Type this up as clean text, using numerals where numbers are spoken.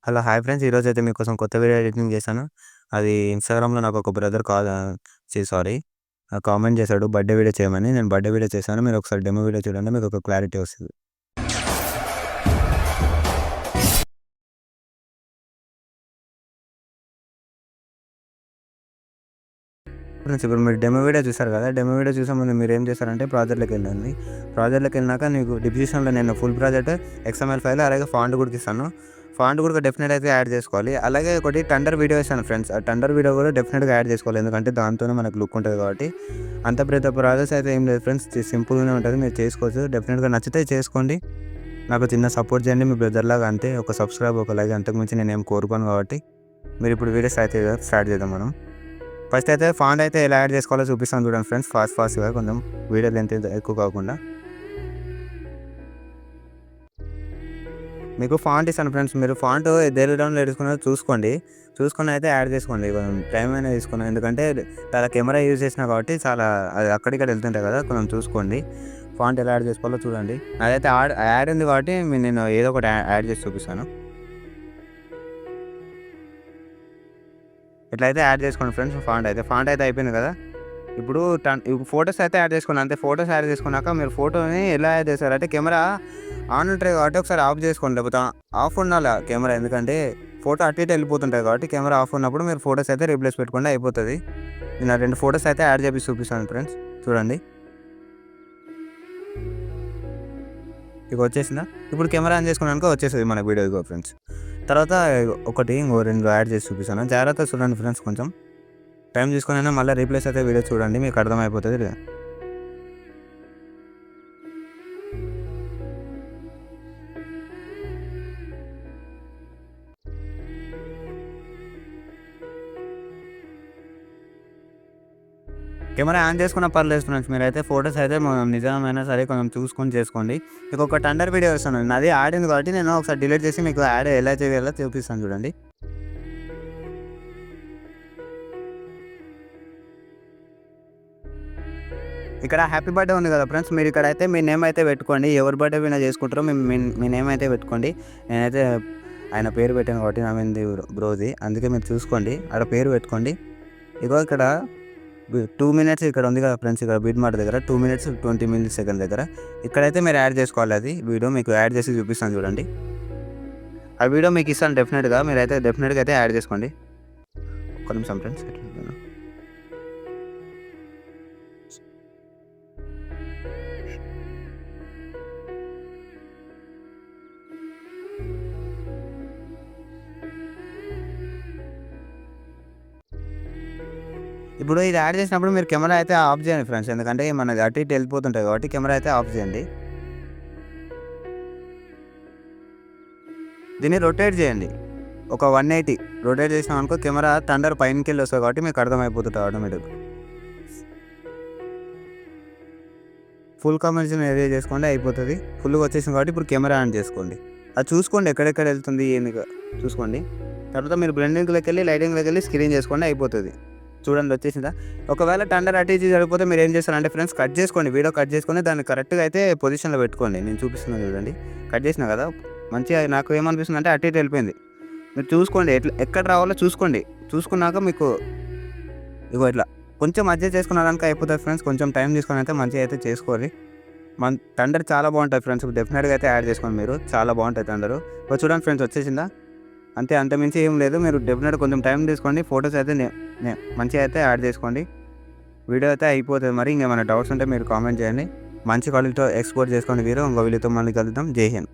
Hello! Hi friends. ఈరోజైతే మీకోసం కొత్త వీడియో ఎడిటింగ్ చేశాను. అది ఇన్‌స్టాగ్రామ్‌లో నాకొక బ్రదర్ సారీ కామెంట్ చేశాడు బర్త్‌డే వీడియో చేయమని. నేను బర్త్‌డే వీడియో చేశాను. మీరొకసారి డెమో వీడియో చూడండి. మీకొక క్లారిటీ వస్తది. ఫ్రెండ్స్ ఇప్పుడు మీరు డెమో వీడియో చూసారు కదా! డెమో వీడియో చూసే ముందు మీరేం చేస్తారంటే ప్రాజెక్ట్‌లోకెళ్ళండి. ప్రాజెక్ట్‌లోకెళ్ళినాక నీకు డిస్క్రిప్షన్‌లో నేను ఫుల్ ప్రాజెక్ట్ ఎక్స్ఎంఎల్ ఫైల్ అలాగే ఫాంట్ కూడా ఇస్తాను. ఫాంట్ కూడా డెఫినెట్ అయితే యాడ్ చేసుకోవాలి. అలాగే ఒకటి టండర్ వీడియో ఇస్తాను ఫ్రెండ్స్. ఆ టండర్ వీడియో కూడా డెఫినెట్‌గా యాడ్ చేసుకోవాలి. ఎందుకంటే దాంతోనే మనకు లుక్ ఉంటది కాబట్టి. అంత పెద్ద ప్రాసెస్ అయితే ఏం లేదు ఫ్రెండ్స్. సింపుల్‌గానే ఉంటది. మీరు చేసుకోవచ్చు. డెఫినెట్‌గా నచ్చితే చేసుకోండి. నాకు చిన్న సపోర్ట్ చేయండి. మీ బ్రదర్‌లాగా అంతే. ఒక సబ్‌స్క్రైబ్, ఒక లైక్ అంతకు మించి నేనేం కోరుకోను కాబట్టి. మీరిప్పుడు వీడియో స్టార్ట్ చేద్దాం మనం. ఫస్ట్ అయితే ఫాంట్ అయితే ఎలా యాడ్ చేసుకోవాలో చూపిస్తాను చూడండి ఫ్రెండ్స్. ఫాస్ట్‌గా కొంచెం వీడియో లెంత్ ఎక్కువ కాకుండా. మీకు ఫాంట్ ఇస్తాను ఫ్రెండ్స్. మీరు ఫాంట్ దేని డౌన్‌లోడ్ చేసుకున్నారో చూసుకోండి. చూసుకొని అయితే యాడ్ చేసుకోండి. కొంచెం టైం అనేది తీసుకుని. ఎందుకంటే చాలా కెమెరా యూజ్ చేసినా కాబట్టి చాలా అది అక్కడిక్కడ వెళ్తుంటాయి కదా! కొంచెం చూసుకోండి. ఫాంట్ ఎలా యాడ్ చేసుకోవాలో చూడండి. అదైతే యాడ్ ఉంది కాబట్టి నేను ఏదో ఒకటి యాడ్ చేసి చూపిస్తాను. ఇట్లయితే యాడ్ చేసుకోండి ఫ్రెండ్స్ ఫాంట్ అయితే అయిపోయింది కదా! ఇప్పుడు ఫోటోస్ అయితే యాడ్ చేసుకోండి. అంతే ఫోటోస్ యాడ్ చేసుకున్నాక మీరు ఫోటోని ఎలా యాడ్ చేస్తారంటే కెమెరా ఆన్ ఉంటది కాబట్టి ఒకసారి ఆఫ్ చేసుకోండి. లేకపోతే ఆఫ్ ఉండాల కెమెరా. ఎందుకంటే ఫోటో అటు ఇటు వెళ్ళిపోతుంటది కాబట్టి కెమెరా ఆఫ్ ఉన్నప్పుడు మీరు ఫోటోస్ అయితే రీప్లేస్ పెట్టుకుంటే అయిపోతది. నేను ఆ 2 ఫోటోస్ అయితే యాడ్ చేసి చూపిస్తాను ఫ్రెండ్స్. చూడండి. ఇక వచ్చేసిందా? ఇప్పుడు కెమెరా ఆన్ చేసుకున్నాక వచ్చేస్తది మనకు వీడియో ఇగో ఫ్రెండ్స్. తర్వాత ఇంకో 2 యాడ్ చేసి చూపిస్తాను. జాగ్రత్తగా చూడండి ఫ్రెండ్స్ కొంచెం. టైం తీసుకొనైనా మళ్ళీ రీప్లేస్ అయితే వీడియో చూడండి. మీకు అర్థమైపోతది. కెమెరా ఆన్ చేసుకున్నా పర్లేదు ఫ్రెండ్స్. మీరైతే ఫోటోస్ అయితే నిజమైనా సరే కొంచెం చూసుకొని చేసుకోండి. మీకొక టండర్ వీడియో ఇస్తాను. నాది యాడ్ ఉంది కాబట్టి నేను ఒకసారి డిలీట్ చేసి మీకు యాడ్ ఎలా చేయాలో చూపిస్తాను చూడండి. ఇక్కడ హ్యాపీ బర్త్‌డే ఉంది కదా ఫ్రెండ్స్. మీరు ఇక్కడైతే మీ నేమ్ అయితే పెట్టుకోండి. ఎవరి బర్త్‌డే అయినా చేసుకుంటారో మీ మీ మీ నేమ్ అయితే పెట్టుకోండి. నేనైతే ఆయన పేరు పెట్టాను కాబట్టి నవీన్‌ది బ్రోది. అందుకే మీరు చూసుకోండి. ఆడ పేరు పెట్టుకోండి. ఇగో ఇక్కడ 2 మినిట్స్ ఇక్కడ ఉంది కదా ఫ్రెండ్స్. ఇక్కడ బిట్ మార్క్ దగ్గర 2 మినిట్స్ 20 మిల్లీ సెకండ్ దగ్గర ఇక్కడైతే మీరు యాడ్ చేసుకోవాలి. అది వీడియో మీకు యాడ్ చేసి చూపిస్తాను చూడండి. ఆ వీడియో మీకు ఇస్తాను డెఫినెట్‌గా. మీరైతే డెఫినెట్‌గా అయితే యాడ్ చేసుకోండి. ఒక్క నిమిషం ఫ్రెండ్స్. ఇప్పుడు ఇది యాడ్ చేసినప్పుడు మీరు కెమెరా అయితే ఆఫ్ చేయండి ఫ్రెండ్స్. ఎందుకంటే మనది అటు ఇటు వెళ్ళిపోతుంటాయి కాబట్టి కెమెరా అయితే ఆఫ్ చేయండి. దీన్ని రొటేట్ చేయండి. ఒక 180 రొటేట్ చేసినామనుకో కెమెరా థండర్ పైనకెళ్ళి వస్తది కాబట్టి మీకు అర్థమైపోతుంటది ఆటోమేటిక్‌గా. ఫుల్ కమర్షియల్ ఏరియా చేసుకోండి అయిపోతది. ఫుల్‌గా వచ్చేసింది కాబట్టి ఇప్పుడు కెమెరా ఆన్ చేసుకోండి. అది చూసుకోండి ఎక్కడెక్కడ వెళ్తుంది ఏందిగా చూసుకోండి. తర్వాత మీరు బ్లెండింగ్‌లోకెళ్ళి లైటింగ్‌లోకెళ్ళి స్క్రీన్ చేసుకోండి అయిపోతది. చూడండి వచ్చేసిందా? ఒకవేళ టండర్ అటు ఇటు సరిపోతే మీరేం చేస్తారంటే ఫ్రెండ్స్ కట్ చేసుకోండి. వీడియో కట్ చేసుకొని దాన్ని కరెక్ట్‌గా అయితే పొజిషన్‌లో పెట్టుకోండి. నేను చూపిస్తున్నాను చూడండి. కట్ చేసినా కదా! మంచిగా నాకు ఏమనిపిస్తుందంటే అటు ఇటు వెళ్ళిపోయింది. మీరు చూసుకోండి ఎక్కడ రావాలో చూసుకోండి. చూసుకున్నాక మీకు ఇగో ఇట్లా కొంచెం అడ్జస్ట్ చేసుకున్నారనుకో అయిపోతది ఫ్రెండ్స్. కొంచెం టైం తీసుకొని అయితే మంచిగా అయితే చేసుకోవాలి. థండర్ చాలా బాగుంటది ఫ్రెండ్స్. డెఫినెట్‌గా అయితే యాడ్ చేసుకోండి మీరు. చాలా బాగుంటది థండరు. చూడండి ఫ్రెండ్స్ వచ్చేసిందా? అంతే అంతకుమించి ఏం లేదు. మీరు డెఫినెట్‌గా కొంచెం టైం తీసుకోండి. ఫోటోస్ అయితే మంచిగా అయితే యాడ్ చేసుకోండి. వీడియో అయితే అయిపోతది మరి. ఇంకేమైనా డౌట్స్ ఉంటే మీరు కామెంట్ చేయండి. మంచి క్వాలిటీతో ఎక్స్‌పోర్ట్ చేసుకోండి మీరు. ఇంకో వీడియోతో మళ్ళీ కలుద్దాం. జై హింద్.